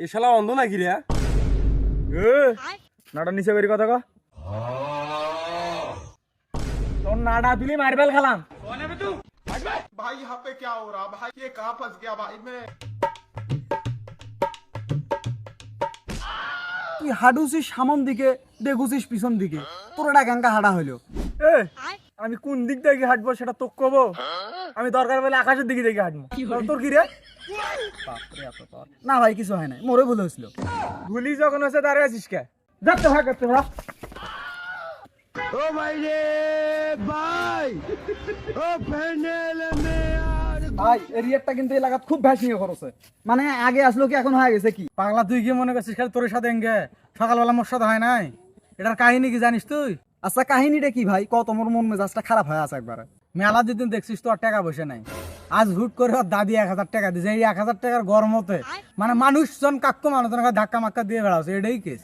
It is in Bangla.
এ শালা অন্ধ নাকি রে? নাটা নিচে বেরি কথা ক তোর নাটা দিলি মার্বেল খেলাম भाई यहाँ पे क्या हो रहा भाई ये कहाँ फंस गया भाई मैं তুই হাঁটুছিস সামন দিকে দেখুছিস পিছন দিকে তোর এটা গাঙ্গা হাঁটা হইলো। এ আমি কোন দিক থেকে হাঁটবো সেটা তোকে কব আমি দরকার পেলে আকাশের দিকে দেখে হাঁটবো তোর কি রে বাপরে এত তোর। না ভাই কিছু হয় নাই, মোরে ভুল হয়েছিল। ভুলি যখন হচ্ছে দাঁড়িয়ে আছিস কে যাতে ভাগ করতে ভাগ ভাই এরিয়ারটা কিন্তু এলাকাত খুব ভ্যাস নিয়ে খরচ মানে আগে আসলো কি এখন হয়ে গেছে কি? পাগলা তুই কি মনে করছিস খালি তোর সাথে এঙ্গে সকালবেলা মোর সাথে হয় নাই এটার কাহিনী কি জানিস তুই আচ্ছা কাহিনীটা কি ভাই কত মোর মন মেজাজটা খারাপ হয়ে আছে একবারে। মেলা যেদিন দেখছিস তো আর টাকা বসে নাই আজ হুট করে ওর দাদি 1000 টাকা দিয়েছে এই 1000 টাকার গরমতে মানে মানুষজন কাক্কু মানুষজনকে ধাক্কা মাক্কা দিয়ে বেড়াচ্ছে এটাই কেস।